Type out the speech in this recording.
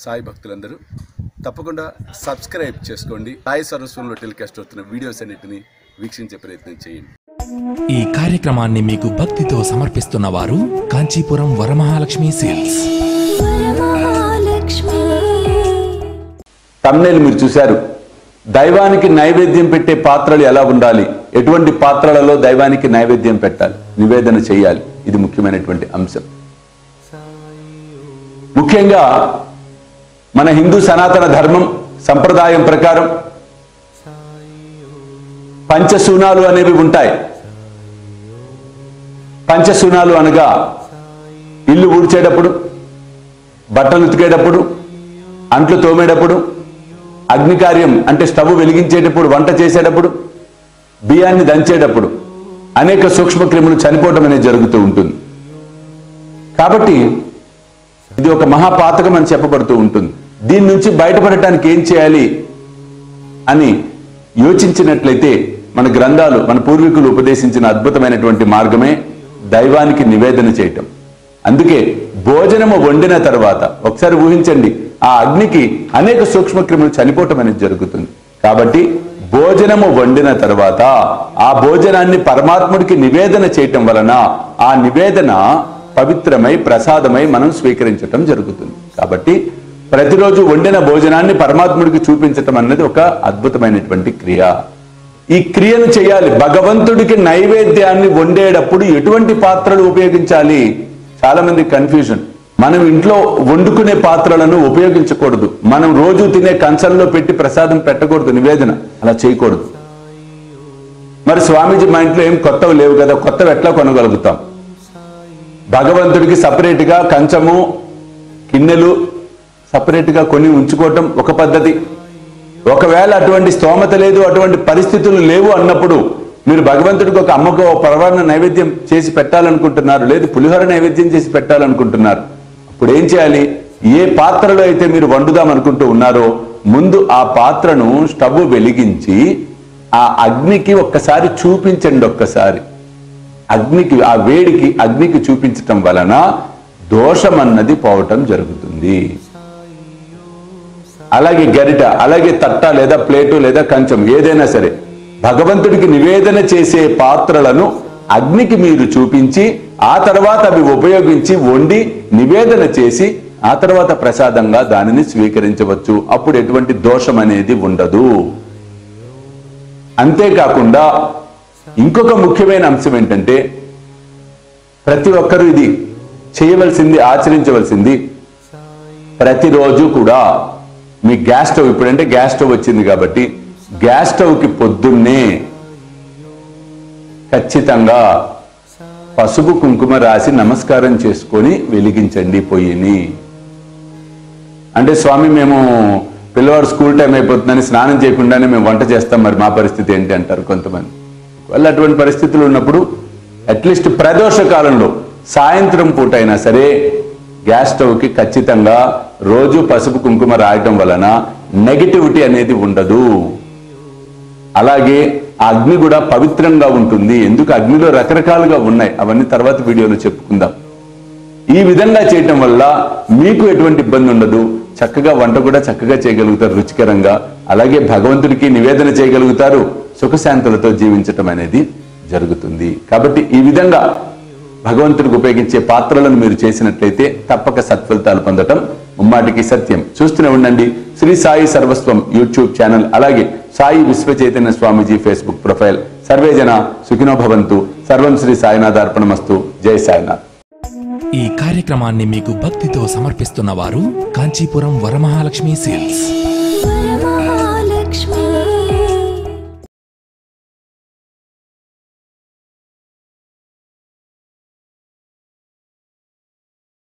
సాయి భక్తులందరూ తప్పకుండా సబ్స్క్రైబ్ చేసుకోండి. సాయి సర్వస్వంలో టెలికాస్ట్ అవుతున్న వీడియోస్ అన్నిటిని వీక్షించే ప్రయత్నం చేయండి. ఈ కార్యక్రమాన్ని మీకు భక్తితో సమర్పిస్తున్న వారు కాంచీపురం వరమహాలక్ష్మి సేల్స్. తమ్నెయిల్ మీరు చూశారు. దైవానికి నైవేద్యం పెట్టే పాత్రలు ఎలా ఉండాలి, ఎటువంటి పాత్రలలో దైవానికి నైవేద్యం పెట్టాలి, నివేదన చేయాలి, ఇది ముఖ్యమైనటువంటి అంశం. ముఖ్యంగా మన హిందూ సనాతన ధర్మం సంప్రదాయం ప్రకారం పంచశూనాలు అనేవి ఉంటాయి. పంచశూనాలు అనగా ఇల్లు ఊడ్చేటప్పుడు, బట్టలు ఉతికేటప్పుడు, అంట్లు తోమేటప్పుడు, అగ్నికార్యం అంటే స్టవ్ వెలిగించేటప్పుడు, వంట చేసేటప్పుడు, బియ్యాన్ని దంచేటప్పుడు అనేక సూక్ష్మక్రిములు చనిపోవటం అనేది జరుగుతూ ఉంటుంది. కాబట్టి ఇది ఒక మహాపాతకం అని చెప్పబడుతూ ఉంటుంది. దీని నుంచి బయటపడటానికి ఏం చేయాలి అని యోచించినట్లయితే మన గ్రంథాలు, మన పూర్వీకులు ఉపదేశించిన అద్భుతమైనటువంటి మార్గమే దైవానికి నివేదన చేయటం. అందుకే భోజనము వండిన తర్వాత ఒకసారి ఊహించండి, ఆ అగ్నికి అనేక సూక్ష్మక్రిములు చనిపోవటం అనేది జరుగుతుంది. కాబట్టి భోజనము వండిన తర్వాత ఆ భోజనాన్ని పరమాత్ముడికి నివేదన చేయటం వలన ఆ నివేదన పవిత్రమై ప్రసాదమై మనం స్వీకరించటం జరుగుతుంది. కాబట్టి ప్రతిరోజు వండిన భోజనాన్ని పరమాత్ముడికి చూపించటం అనేది ఒక అద్భుతమైనటువంటి క్రియ. ఈ క్రియను చేయాలి. భగవంతుడికి నైవేద్యాన్ని వండేటప్పుడు ఎటువంటి పాత్రలు ఉపయోగించాలి? చాలా మంది కన్ఫ్యూజన్. మనం ఇంట్లో వండుకునే పాత్రలను ఉపయోగించకూడదు. మనం రోజు తినే కంచంలో పెట్టి ప్రసాదం పెట్టకూడదు, నివేదన అలా చేయకూడదు. మరి స్వామీజీ మా ఇంట్లో ఏం కొత్తవి లేవు కదా, కొత్తవి ఎట్లా కొనగలుగుతాం? భగవంతుడికి సపరేట్గా కంచము, గిన్నెలు సపరేట్గా కొని ఉంచుకోవటం ఒక పద్ధతి. ఒకవేళ అటువంటి స్తోమత లేదు, అటువంటి పరిస్థితులు లేవు అన్నప్పుడు మీరు భగవంతుడికి ఒక అమ్మకు పరవాన్న నైవేద్యం చేసి పెట్టాలనుకుంటున్నారు, లేదు పులిహోర నైవేద్యం చేసి పెట్టాలనుకుంటున్నారు. అప్పుడు ఏం చేయాలి? ఏ పాత్రలో అయితే మీరు వండుదాం అనుకుంటూ ఉన్నారో ముందు ఆ పాత్రను స్టవ్ వెలిగించి ఆ అగ్నికి ఒక్కసారి చూపించండి. ఒక్కసారి అగ్నికి, ఆ వేడికి అగ్నికి చూపించటం వలన దోషం అన్నది పోవటం జరుగుతుంది. అలాగే గరిట, అలాగే తట్ట లేదా ప్లేటు లేదా కంచం ఏదైనా సరే భగవంతుడికి నివేదన చేసే పాత్రలను అగ్నికి మీరు చూపించి ఆ తర్వాత అవి ఉపయోగించి వండి నివేదన చేసి ఆ తర్వాత ప్రసాదంగా దానిని స్వీకరించవచ్చు. అప్పుడు ఎటువంటి దోషం అనేది ఉండదు. అంతేకాకుండా ఇంకొక ముఖ్యమైన అంశం ఏంటంటే ప్రతి ఒక్కరూ ఇది చేయవలసింది, ఆచరించవలసింది. ప్రతిరోజు కూడా మీ గ్యాస్ స్టవ్, ఇప్పుడంటే గ్యాస్ స్టవ్ వచ్చింది కాబట్టి గ్యాస్ స్టవ్కి పొద్దున్నే ఖచ్చితంగా పసుపు కుంకుమ రాసి నమస్కారం చేసుకొని వెలిగించండి పొయ్యిని. అంటే స్వామి మేము పిల్లవాడు స్కూల్ టైం అయిపోతుందని స్నానం చేయకుండానే మేము వంట చేస్తాం, మరి మా పరిస్థితి ఏంటి అంటారు కొంతమంది. వాళ్ళు అటువంటి పరిస్థితులు ఉన్నప్పుడు అట్లీస్ట్ ప్రదోష కాలంలో సాయంత్రం పూట అయినా సరే గ్యాస్ స్టవ్కి ఖచ్చితంగా రోజు పసుపు కుంకుమ రాయటం వలన నెగటివిటీ అనేది ఉండదు. అలాగే ఆ అగ్ని కూడా పవిత్రంగా ఉంటుంది. ఎందుకు అగ్నిలో రకరకాలుగా ఉన్నాయి, అవన్నీ తర్వాత వీడియోలో చెప్పుకుందాం. ఈ విధంగా చేయటం వల్ల మీకు ఎటువంటి ఇబ్బంది ఉండదు. చక్కగా వంట కూడా చక్కగా చేయగలుగుతారు రుచికరంగా. అలాగే భగవంతుడికి నివేదన చేయగలుగుతారు. సుఖశాంతులతో జీవించటం అనేది జరుగుతుంది. కాబట్టి ఈ విధంగా భగవంతుడికి ఉపయోగించే పాత్రలను మీరు చేసినట్లయితే తప్పక సత్ఫలితాలు పొందటం ముమ్మాటికి సత్యం. చూస్తూనే ఉండండి శ్రీ సాయి సర్వస్వం యూట్యూబ్ ఛానల్, అలాగే సాయి విశ్వ చైతన్య స్వామీజీ ఫేస్బుక్ ప్రొఫైల్. సర్వేజన సుఖినో భవంతు. సర్వం శ్రీ సాయినాథార్పణమస్తు. జై సాయినాథ్. ఈ కార్యక్రమాన్ని మీకు భక్తితో సమర్పిస్తున్న వారు కాంచీపురం వరమహాలక్ష్మి సేల్స్.